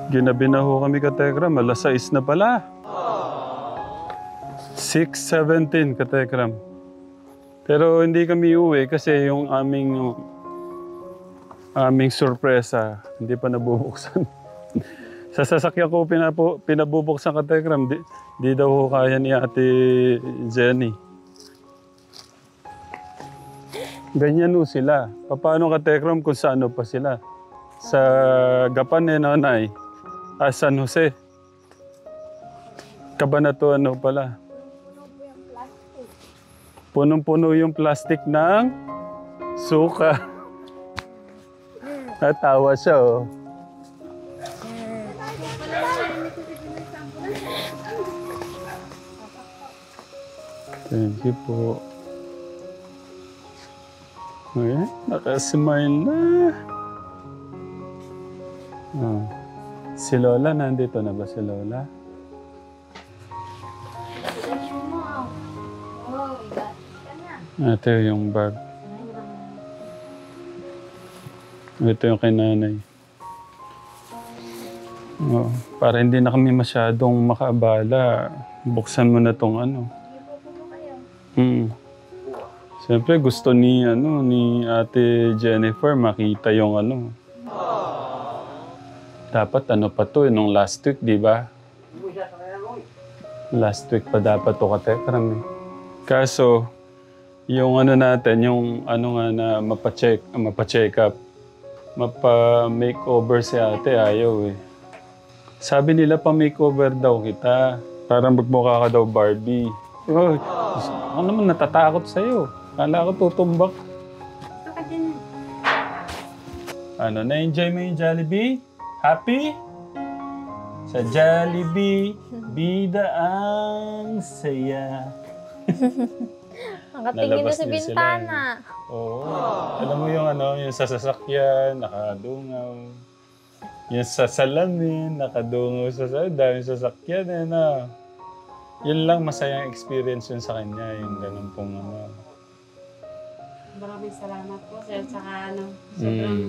Ginabi na ho kami katekram. Alas 6 na pala. 6:17 katekram. Pero hindi kami uwi kasi yung aming sorpresa hindi pa nabubuksan. Sa sasakyan ko pinabubuksan katekram. Di daw ho kaya ni Ate Jenny. Ganyan ho sila. Paano katekram kung sa ano pa sila? Sa Gapan nanay. San Jose. Cabanatuan ho pala. Punong-puno yung plastic ng suka. Natawa siya, oh. Thank you po. Ay, nakasmile na. Oh. Si Lola, nandito na ba si Lola? Ito yung bag. Ito yung kay nanay. Oh, para hindi na kami masyadong makaabala, buksan mo na tong ano. Siyempre gusto ni Ate Jennifer makita yung ano. Dapat ano pa to, nung last week, di ba? Last week pa dapat to katekram eh. Kaso, yung ano natin, yung ano nga na mapacheck up, mapa-makeover si ate, ayaw eh. Sabi nila pa-makeover daw kita, parang magmukha ka daw Barbie. Oh, ako naman natatakot sa'yo. Kala ko tutumbak. Ano, na-enjoy mo yung Jollibee? Happy? Sa Jollibee, bida ang saya. Nakatingin na sa bintana. Oo. Alam mo yung yung sa sasakyan, nakadungaw. Yung sa salamin, nakadungaw sa daming sasakyan na. Yun lang masayang experience yun sa kanya, yung ganun pong Maraming salamat po sir, saka sobrang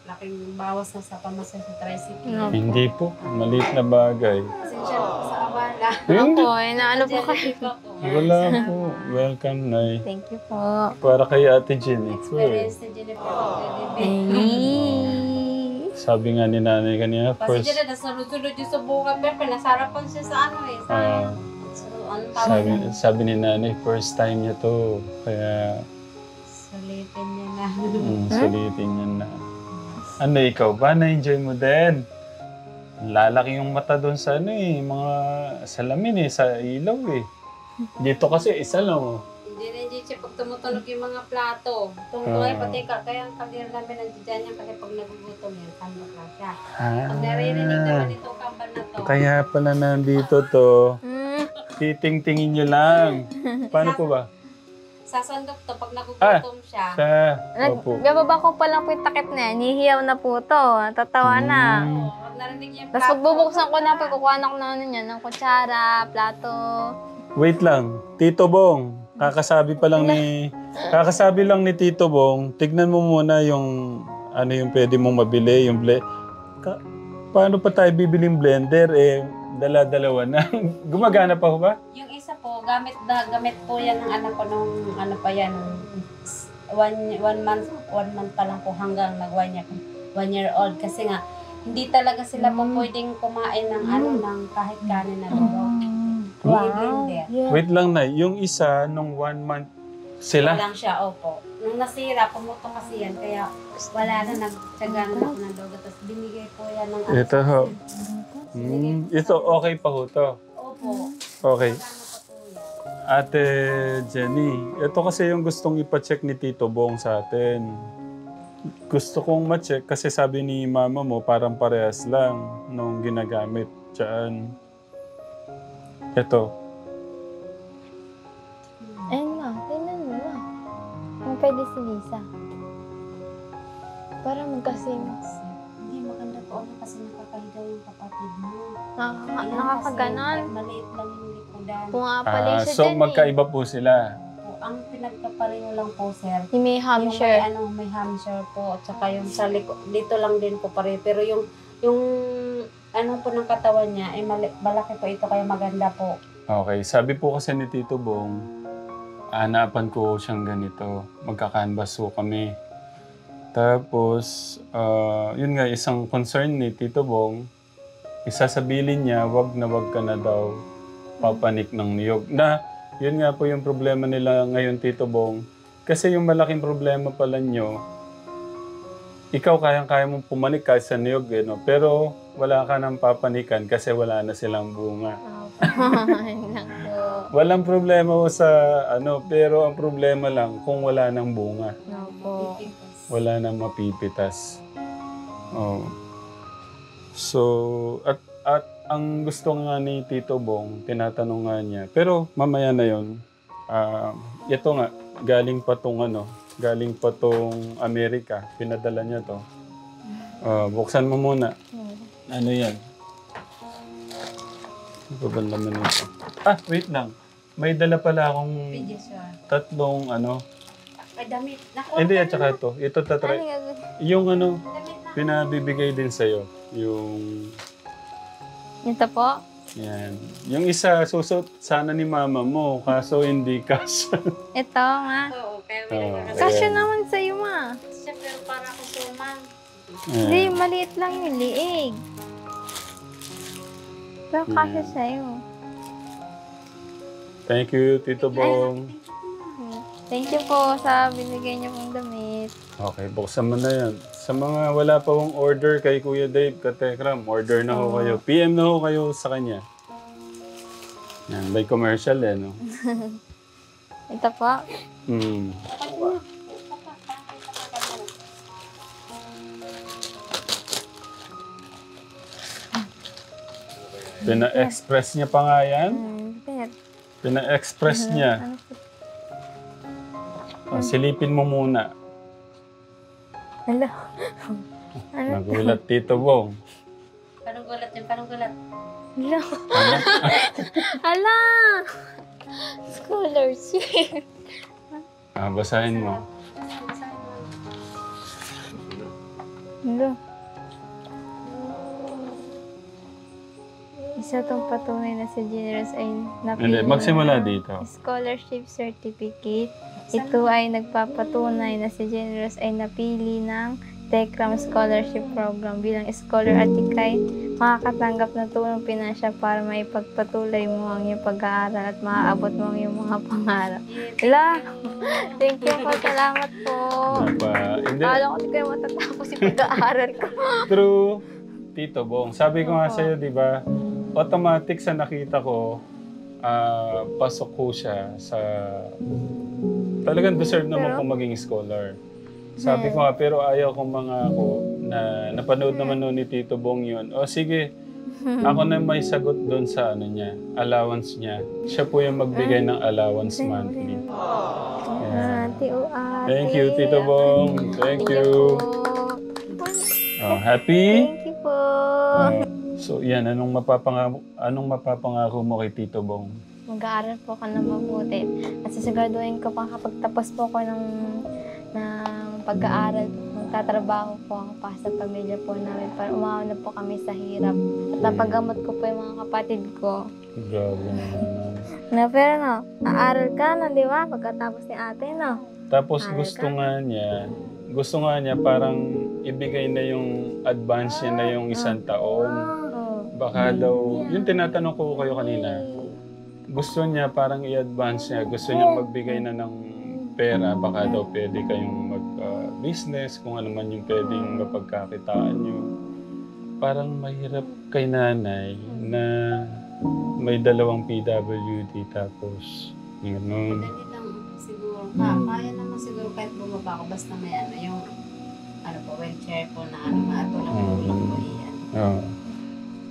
laking bawas na sa pamasahe sa tricycle. Hindi po, maliit na bagay. Pasensya na po sa abala. Hindi. Ako, naano po kayo? Wala po. Welcome, Nay. Thank you po. Para kay Ate Jenny. Experience na Jennifer Pagdedibe. Sabi nga ni nanay kanina, first... Pasensya na, nasunod-sunod yung subukan, pero pinasarapan siya sa sabi ni nanay, first time niya to. Kaya... Sulitin niya na. Sulitin niya na. Ano, ikaw ba? Na-enjoy mo din? Lalaki yung mata doon sa mga salamin sa ilaw eh. Dito kasi isa lang oh. Hindi na siya pag tumutunog yung mga plato. Tungtungay pati kaya ang kaldero namin nandiyan niya kasi pag nagugutom yan, kambak lang siya. Pag naririnig naman itong kambal na to. Kaya pala nandito to. Titing-tingin nyo lang. Paano po ba? Sasandok to pag nagugutom siya. Opo. Gababa ko pa lang po yung takip na yan. Hihiyaw na po to. Tatawa na. Pag narinig niya yung Tapos pagbubuksan ko na, pagkukuha ko na ng kutsara, plato. Wait lang. Tito Bong, kakasabi lang ni Tito Bong, tignan mo muna yung yung pwede mong mabili, yung paano pa tayo bibiling blender dala-dalawa na. Gumagana pa ho ba? Yung isa po, gamit po yan ng anak ko nung pa yan, one month pa lang po hanggang one year old. Kasi nga, hindi talaga sila po pwedeng kumain ng ng kahit kanin na lugaw. Wow. Wait lang na, yung isa nung 1 month sila? Lang siya, opo. Nung nasira, pumutong kasi yan, kaya wala na nagtsagaan ako ng lugaw. Tapos binigay po yan ng Ito ho. Ito, okay pa ho to? Opo. Okay. Ate Jenny, ito kasi yung gustong ipacheck ni Tito Bong sa atin. Gusto kong ma-check kasi sabi ni mama mo parang parehas lang nung ginagamit dyan. Ito. Ayun nga, tingnan mo na. Kung pwede si Lisa. Para magkasing. Hindi maganda po kasi nakakahiga yung kapatid mo. Nakakaganon. Maliit lang yung likodan. Pumapali siya So dyan magkaiba po sila. Ang pinagkapareho lang po, sir. Yung may Hampshire. May Hampshire po. At saka yung sa dito lang din po pare. Pero yung ano po ng katawan niya, ay malaki po ito kaya maganda po. Okay, sabi po kasi ni Tito Bong, hanapan ko siyang ganito. Magka-canvas po kami. Tapos, yun nga, isang concern ni Tito Bong, isasabilin niya, wag ka na daw papanik ng niyog. Na, yun nga po yung problema nila ngayon, Tito Bong. Kasi yung malaking problema pala nyo, ikaw kayang-kaya mong pumanik kahit sa niyog, eh, no? Pero wala ka nang papanikan kasi wala na silang bunga. Yun lang po. Walang problema po sa ano, pero ang problema lang kung wala nang bunga. Opo. Wala nang mapipitas. Oh. So, at ang gusto nga ni Tito Bong, tinatanong nga niya, pero mamaya na yon. Ito nga, galing pa tong Amerika. Pinadala niya to. Buksan mo muna. Ano yan? Ano ba bang laman nito? Wait lang. May dala pala akong tatlong Ay, damit. Naku, hindi, at saka ito. Ito Ano tatry. gagawin? Yung damit na. pinabibigay din sa'yo. Yung, Ito po? yan. Yung isa, susot sana ni mama mo. Kaso hindi kasha. Ito nga. Oo, kaya Oo. Kasya Ayan. naman sa'yo, ma. siya, pero para ako sumang. Hindi, maliit lang yung liig. Pero kasya sa'yo. Thank you, Tito Bong. Thank you po sa binigay niyo pong damit. Okay, buksan mo na yan. Sa mga wala pa hong order kay Kuya Dave, Katekram, order na ho kayo. PM na ho kayo sa kanya. Yan, may commercial no? Ito po. Pina-express niya pa nga yan. Pet. Pina-express niya. Ano po? Silipin mo muna. Hello. Ano? Nagulat Tito Bong. Parang gulat yun, parang gulat. Hello. Hala! Scholarship. Basahin mo. Hello. Isa tong patunay na si Generous ay napili Hindi, magsimula ng dito. scholarship certificate. Ito ay nagpapatunay na si Generous ay napili ng Tekram Scholarship Program bilang scholar at ikay makakatanggap ng tulong pinansya para maipagpatuloy mo ang iyong pag-aaral at maaabot mo ang iyong mga pangarap. Hala! Thank you po. Salamat po. Hindi. Akala ko di kayo matatapos yung pag-aaral ko. True, Tito Bong. Sabi ko nga sa'yo, di ba, automatic sa nakita ko, pasok ko siya sa... Talagang deserve naman kong maging scholar. Sabi ko nga, pero ayaw kong ako na napanood naman noon ni Tito Bong yun. O sige, ako na may sagot doon sa niya, allowance niya. Siya po yung magbigay ng allowance monthly. Ate o ate. Thank you, Tito Bong. Thank you. Happy? Thank you po. So yan, anong mapapangako mo kay Tito Bong? Mag-aaral po ako ng mabuti. At sasiguraduhin ko pa kapag tapos po ko ng pag-aaral, magtatrabaho po ako para sa pamilya po namin para umawa na po kami sa hirap. At napagamot ko po yung mga kapatid ko. Grabe naman. Pero aaral ka na, di ba? Pagkatapos ni ate, no? Tapos gusto nga niya parang ibigay na yung advance niya na yung 1 taon. Baka daw, yung tinatanong ko kayo kanina, gusto niya parang i-advance niya, gusto niya magbigay na ng pera, baka daw pwede kayong mag-business, kung ano man yung pwedeng mapagkakitaan niyo. Parang mahirap kay nanay na may 2 PWD tapos gano'n. Madali lang siguro. Kaya naman siguro kahit bumaba ako basta may yung wheelchair po na matulong po iyan.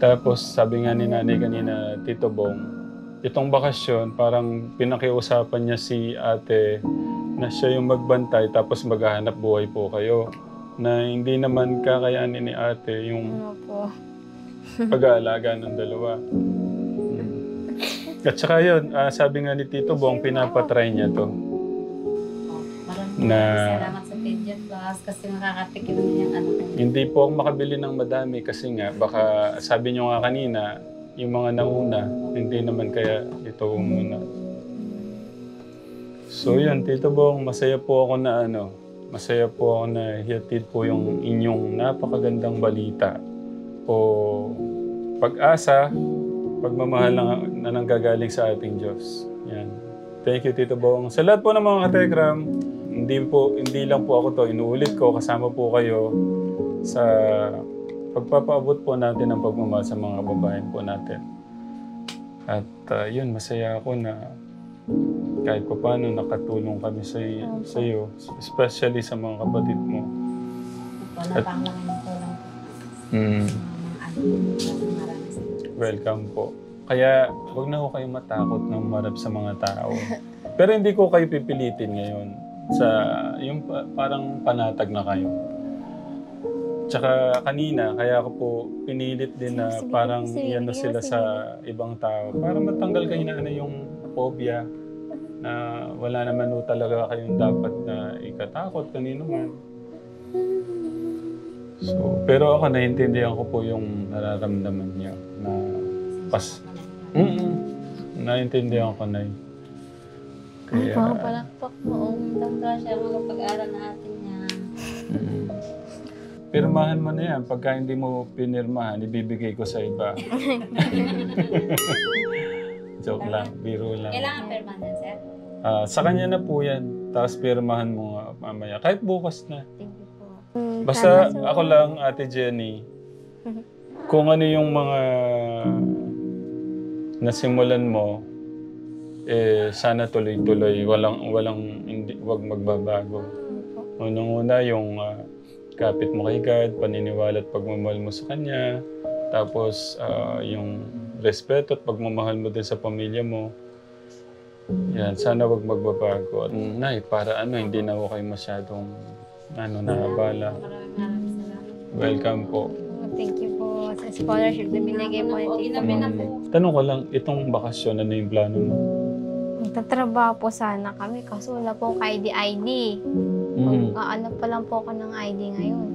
Tapos sabi nga ni nanay kanina, Tito Bong, itong bakasyon, parang pinakiusapan niya si ate na siya yung magbantay tapos maghahanap buhay po kayo. Na hindi naman kakayanin ni ate yung pag-aalaga ng 2. At saka yun, sabi nga ni Tito Bong, pinapatry niya to. Maraming salamat sa Pedja Vlog. kasi nakakatikim na yung ano. Hindi po ako makabili ng madami kasi nga, baka sabi nyo nga kanina, yung mga nauna, hindi naman kaya ito muna. So yun, Tito Bong, masaya po ako na hihatid po yung inyong napakagandang balita o pag-asa, pagmamahal na nanggagaling sa ating Diyos. Yan. Thank you, Tito Bong. Sa lahat po ng mga katekram, hindi lang po ako to, inuulit ko, kasama po kayo sa pagpapaabot po natin ng pagmamahal sa mga babaeng po natin. At yun, masaya ako na kahit pa paano nakatulong kami sa iyo, especially sa mga kapatid mo. Napangalaman ko lang. Welcome po. Kaya wag na ho kayong matakot na umarap sa mga tao. Pero hindi ko kayo pipilitin ngayon sa yung parang panatag na kayo. Tsaka kanina, kaya ako po pinilit din na parang iyan na sila sa ibang tao para matanggal kayo na yung phobia na wala naman ho talaga kayong dapat na ikatakot kanino man. So, pero ako naiintindihan ko po yung nararamdaman niya na naiintindihan ko na yun. Kaya... Palakpak mo, tanda siya mga pag-aaral natin niya. Pirmahan mo na yan. Pagka hindi mo pinirmahan, ibibigay ko sa iba. Joke lang, biro lang. Kailangan pirmahan yan, sir? Sa kanya na po yan. Tapos pirmahan mo nga mamaya. Kahit bukas na. Thank you po. Basta ako lang, Ate Jenny, kung ano yung mga nasimulan mo, sana tuloy-tuloy. Wag magbabago. Unang-una yung kapit mo kay God, paniniwala at pagmamahal mo sa Kanya. Tapos yung respeto at pagmamahal mo din sa pamilya mo. Yan, sana wag magbabago. At Nay, para hindi na ako kayo masyadong naabala. Maraming salamat. Welcome po. Thank you po sa scholarship na binigay po ni Tito Bong. Tanong ko lang, itong bakasyon, ano yung plano mo? Magtatrabaho po sana kami kaso wala pong ID. Ano pa lang po ako ng ID ngayon.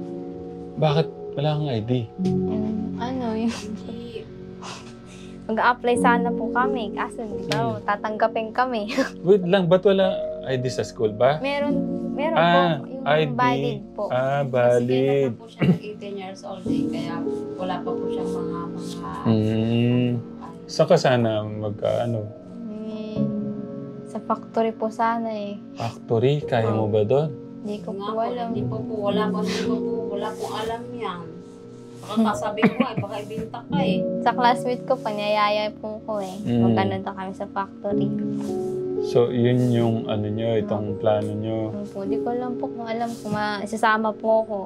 Bakit wala kang ID? Mag-a-apply sana po kami kaso di ba tatanggapin kami. Wait lang, ba't wala ID sa school ba? meron po yung ID. valid po. Valid. Kasi po siya ng 18 years old kaya wala pa po siyang mga Saan ka sana Sa factory po sana Factory? Kaya mo ba doon? Hindi ko nga po alam. Hindi po wala pong alam yan. Baka sabi ko baka ibinta ka Sa classmate ko, panyayaya po ko Magkano daw kami sa factory. So, yun yung itong plano nyo. Hindi ko lang po kung alam kung isasama po ako.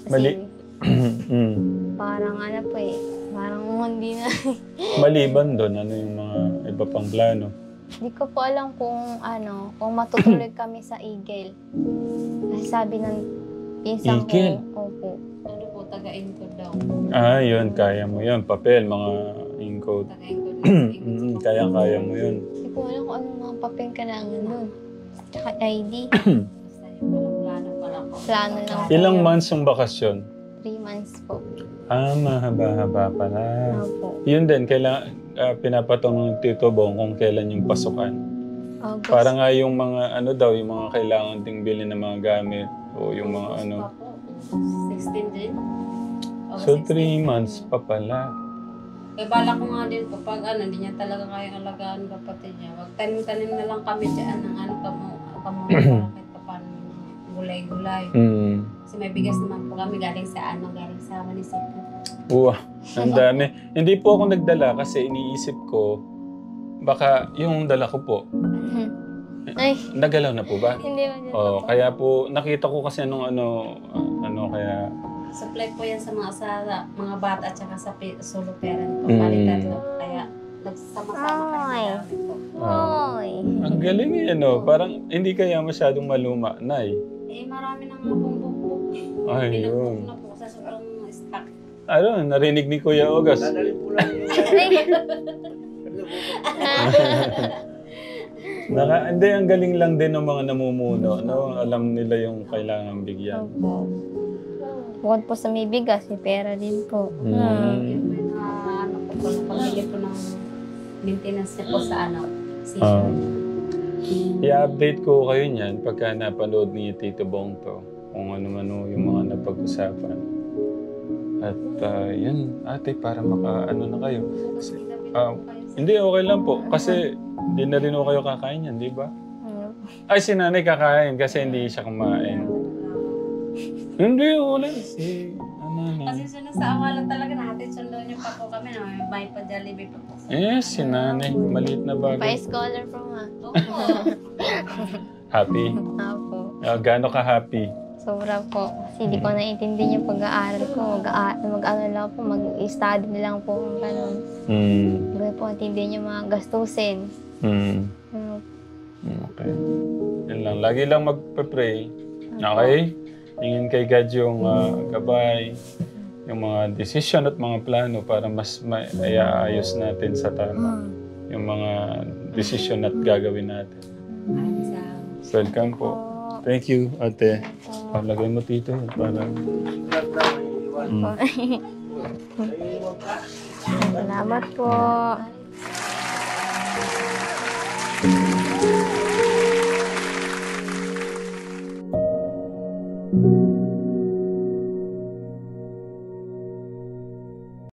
Kasi Mali. parang parang hindi na. Maliban doon, ano yung mga iba pang plano? Hindi ko po alam kung kung matutuloy kami sa Eagle. Kasi sabi ng pinsan ko, Eagle? opo. Ano po, taga-encode daw. Yun, kaya mo yun. Papel, mga encode. Taga-encode. Kaya mo yun. Hindi ko alam kung anong mga papel kailangan nun. Tsaka ID. Basta yung plano pala ko. Plano lang po. Ilang months yung bakasyon? 3 months po. Mahaba-haba pala. Opo. Yun din, pinapatanong ng Tito Bong kung kailan yung pasukan. August. Para nga yung mga yung mga kailangan ding bilhin ng mga gamit o yung mga 16 din. So 3 months pa pala. Bala ko nga din po, pag hindi niya talaga kayang alagaan kapatid niya. Wag tanim-tanim na lang kami dyan ng kahit pa paano gulay-gulay. Kasi may bigas naman po kami galing sa munisipyo. Ang dami. Hindi po ako nagdala kasi iniisip ko, baka yung dala ko po. Ay. Nagalaw na po ba? Hindi mo Kaya po, nakita ko kasi nung kaya... Supply po yan sa mga bata at saka sa solo parent po. Balitan po. Kaya nagsama-sama kami po. Ang galing parang hindi kaya masyadong maluma, Nay. Marami na nga pong bukbuk. Ayun. Na po sa sobrang stock. Narinig ni Kuya August. Hindi, ang galing lang din ng mga namumuno, no? Alam nila yung kailangan bigyan. Opo. Bukod po sa may bigas, may pera din po. Ano po, pamili po ng maintenance niya po sa ano, Ah. season. I-update ko kayo niyan pagka napanood ni Tito Bong to. Kung ano man yung mga napag-usapan. At yun, ate, para maka-ano na kayo. Kasi, hindi, okay lang po. Kasi hindi na rin kayo kakain yan, di ba? Ay, si nanay kakain kasi hindi siya kumain. Hindi, wala. Si, Kasi sunod sa akala talaga natin sunod niyo pa po kami na may pa-Jollibee pa po. si nanay. Maliit na bagay. Pa-scholar po nga. Opo. Happy? Opo. Gaano ka happy? Sobra po. Kasi hindi ko naiintindihan yung pag-aaral ko. Mag-ano lang po, mag-study na lang po. Ganun. Hindi po intindihan yung mga gastusin. Okay. Yan lang. Lagi lang magpe-pray. Okay? Tingin kay God yung gabay, yung mga decision at mga plano para mas maiayos natin sa tama. Yung mga decision at gagawin natin. Welcome po. Thank you, ate. Palagay mo tito. Para... Salamat po. Thank you.